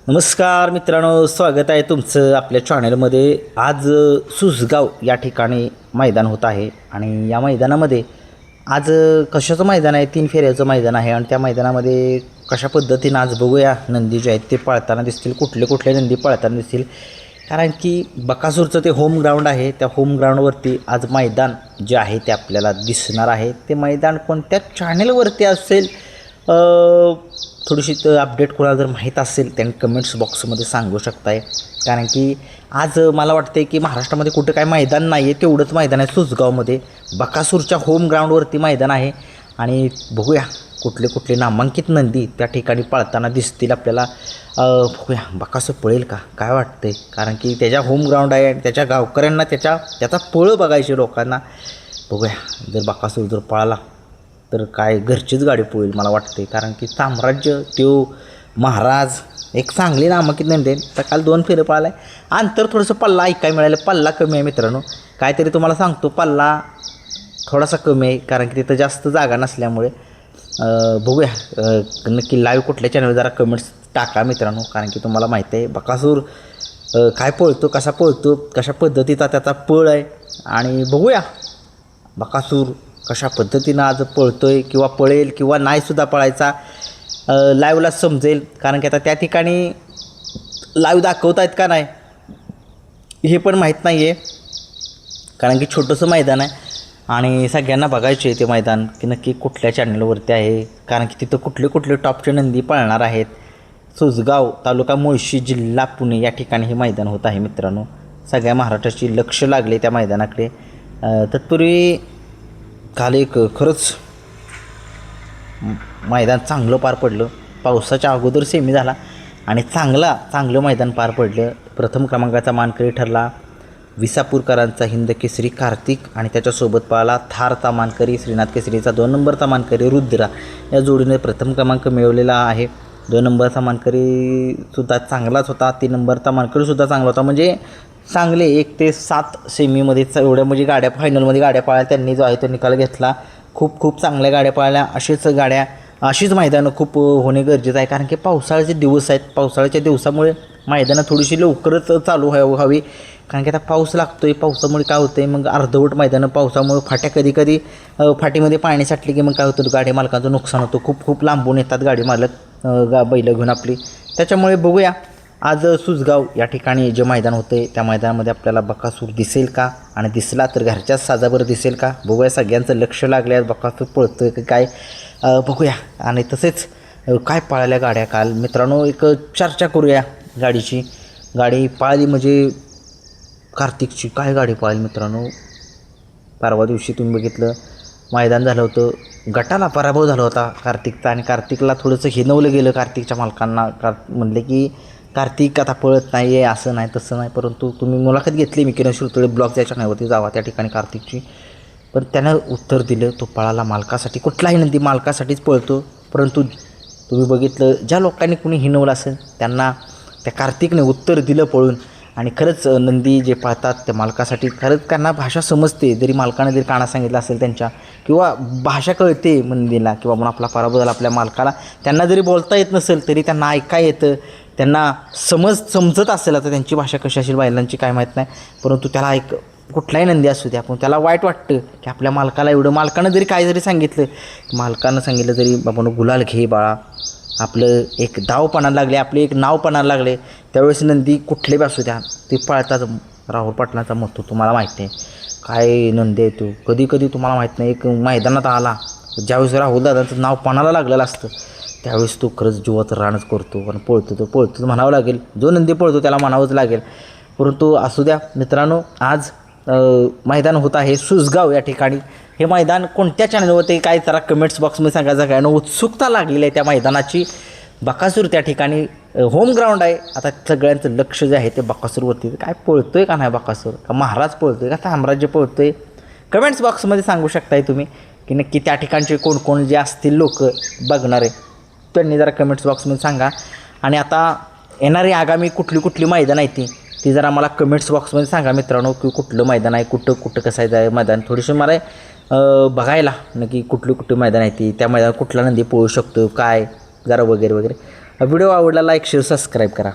नमस्कार मित्रांनो, स्वागत आहे तुमचं आपल्या चॅनलमध्ये। आज सुसगाव या ठिकाणी मैदान होत आहे आणि या मैदानामध्ये आज कशाचं मैदान आहे, 3 फेऱ्याचं मैदान आहे आणि त्या मैदानामध्ये कशा पद्धतीनं आज बघूया नंदी जे आहेत ते पळताना दिसतील, कुठले कुठले नंदी पळताना दिसतील। कारण की बकासूरचं ते होम ग्राउंड आहे, त्या होम ग्राउंडवरती आज मैदान जे आहे ते आपल्याला दिसणार आहे। ते मैदान कोणत्या चॅनलवरती असेल, थोडीशी अपडेट कोणाला जर माहीत असेल त्यांनी कमेंट्स बॉक्समध्ये सांगू शकताय। कारण की आज मला वाटते की महाराष्ट्रामध्ये कुठं काय मैदान नाही आहे, तेवढंच मैदान आहे सुसगावमध्ये, बकासूरच्या होम ग्राउंडवरती मैदान आहे। आणि बघूया कुठले कुठले नामांकित नंदी त्या ठिकाणी पळताना दिसतील आपल्याला। बघूया बकासूर पळेल का, काय वाटतंय? कारण की त्याच्या होम ग्राउंड आहे आणि त्याच्या गावकऱ्यांना त्याचा पळ बघायचे लोकांना। बघूया जर बकासूर जर पळाला तर काय घरचीच गाडी पळेल मला वाटते। कारण की साम्राज्य त्यो महाराज एक चांगली नामांकित नंदी आहे, तर काल 2 फेरे पळाला आहे। अंतर थोडंसं पल्ला ऐकायला मिळालं, पल्ला कमी आहे मित्रांनो। काहीतरी तुम्हाला सांगतो, पल्ला थोडासा कमी आहे कारण की तिथं जास्त जागा नसल्यामुळे। बघूया नक्की लाईव्ह कुठल्या चॅनलवर जरा कमेंट्स टाका मित्रांनो। कारण की तुम्हाला माहिती आहे बकासूर काय पळतो, कसा पळतो, कशा पद्धतीचा त्याचा पळ आहे। आणि बघूया बकासूर कशा पद्धतीनं आज पळतोय किंवा पळेल किंवा नाहीसुद्धा पळायचा, लाईव्हला समजेल। कारण की आता त्या ठिकाणी लाईव्ह दाखवत आहेत का नाही हे पण माहीत नाही आहे, कारण की छोटंसं मैदान आहे आणि सगळ्यांना बघायचे आहे ते मैदान की नक्की कुठल्या चॅनलवरती आहे। कारण की तिथं कुठले कुठले टॉपचे नंदी पळणार आहेत। सुसगाव तालुका मुळशी जिल्हा पुणे या ठिकाणी हे मैदान होत आहे मित्रांनो। सगळ्या महाराष्ट्राची लक्ष लागले त्या मैदानाकडे। तत्पूर्वी काल एक खरंच मैदान चांगलं पार पडलं, पावसाच्या अगोदर सेमी झाला आणि चांगलं मैदान पार पडलं। प्रथम क्रमांकाचा मानकरी ठरला विसापूरकरांचा हिंद केसरी कार्तिक आणि त्याच्यासोबत पळाला थारचा मानकरी श्रीनाथ केसरीचा 2 नंबरचा मानकरी रुद्रा। या जोडीने प्रथम क्रमांक मिळवलेला आहे। 2 नंबरचा मानकरीसुद्धा चांगलाच होता, 3 नंबरचा मानकरीसुद्धा चांगला होता। म्हणजे चांगले 1 ते 7 सेमीमध्ये एवढ्या म्हणजे गाड्या फायनलमध्ये गाड्या पळाल्या त्यांनी, जो आहे तो निकाल घेतला। खूप चांगल्या गाड्या पळाल्या। अशीच मैदानं खूप होणे गरजेचं आहे। कारण की पावसाळ्याचे दिवस आहेत, पावसाळ्याच्या दिवसामुळे मैदानं थोडीशी लवकरच चालू व्हावी। कारण की आता पाऊस लागतो आहे, पावसामुळे काय होतं आहे मग अर्धवट मैदानं पावसामुळे फाट्या कधी फाटीमध्ये पाणी साठले की मग काय होतं, गाडी मालकांचं नुकसान होतं। खूप लांबून येतात गाडी मालक बैलं घेऊन आपली। त्याच्यामुळे बघूया आज सुसगाव या ठिकाणी जे मैदान होतं आहे त्या मैदानामध्ये आपल्याला बकासूर दिसेल का, आणि दिसला तर घरच्याच साजावर दिसेल का। बघूया सगळ्यांचं लक्ष लागले आहे बकासूर पळतोय की काय, बघूया। आणि तसेच काय पळाल्या गाड्या काल मित्रांनो, एक चर्चा करूया गाडीची। गाडी पळाली म्हणजे कार्तिकची काय गाडी पळाली मित्रांनो। परवा दिवशी तुम्ही बघितलं मैदान झालं होतं, गटाला पराभव झाला होता कार्तिकचा आणि कार्तिकला थोडंसं हिनवलं गेलं कार्तिकच्या मालकांना। म्हणले की कार्तिक आता पळत नाही आहे, असं नाही तसं नाही। परंतु तुम्ही मुलाखत घेतली किरण शिरतोळे ब्लॉग त्या चॅनलवरती जावा त्या ठिकाणी कार्तिकची, पण त्यानं उत्तर दिलं तो पळाला मालकासाठी। कुठलाही नंदी मालकासाठीच पळतो, परंतु तुम्ही बघितलं ज्या लोकांनी कुणी हिनवलं असेल त्यांना त्या कार्तिकने उत्तर दिलं पळून। आणि खरंच नंदी जे पळतात त्या मालकासाठी, खरंच त्यांना भाषा समजते। जरी मालकाने जरी काना सांगितलं असेल त्यांच्या, किंवा भाषा कळते नंदीला, किंवा म्हणून आपला पराभव झाला आपल्या मालकाला, त्यांना जरी बोलता येत नसेल तरी त्यांना ऐका येतं, त्यांना समजत असेल। आता त्यांची भाषा कशी असेल बैलांची काय माहीत नाही, परंतु त्याला कुठलाही नंदी असू द्या पण त्याला वाईट वाटतं की आपल्या मालकाला एवढं, मालकानं जरी काय जरी सांगितलं, मालकानं सांगितलं तरी बाबा गुलाल घे बाळा, आपलं एक डाव पणाला लागले, आपले एक नाव पणाला लागले, त्यावेळेस नंदी कुठले बी असू द्या ते पळतात। राहुल पाटलांचा मत तुम्हाला माहिती आहे काय नंदी आहे तो, कधी तुम्हाला माहीत नाही एक मैदानात आला ज्यावेळेस राहुल दादांचं नाव पणाला लागलेलं असतं त्यावेळेस तो खरंच जीवाचं रानच करतो आणि पळतो म्हणावं लागेल। जो नंदी पळतो त्याला म्हणावंच लागेल। परंतु असू द्या मित्रांनो, आज मैदान होत आहे सुसगाव या ठिकाणी। हे मैदान कोणत्या चॅनलवरती काय जरा कमेंट्स बॉक्समध्ये सांगा। सगळ्यांना उत्सुकता लागलेली आहे त्या मैदानाची। बकासूर त्या ठिकाणी होम ग्राउंड आहे। आता सगळ्यांचं लक्ष जे आहे ते बकासूरवरती, काय पळतोय का नाही बकासूर, का महाराज पळतोय का साम्राज्य पळतोय, कमेंट्स बॉक्समध्ये सांगू शकताय तुम्ही की नक्की त्या ठिकाणचे कोण जे असतील लोक बघणारे त्यांनी जरा कमेंट्स बॉक्समध्ये सांगा। आणि आता येणारी आगामी कुठली मैदान आहे ती जरा मला कमेंट्स बॉक्समध्ये सांगा मित्रांनो, की कुठलं मैदान आहे, कुठं कसं आहे मैदान, थोडीशी मला बघायला नक्की कुठली मैदान आहे ती, त्या मैदानात कुठला नंदी पळू शकतो काय जरा वगैरे व्हिडिओ आवडला लाईक शेअर सबस्क्राईब करा.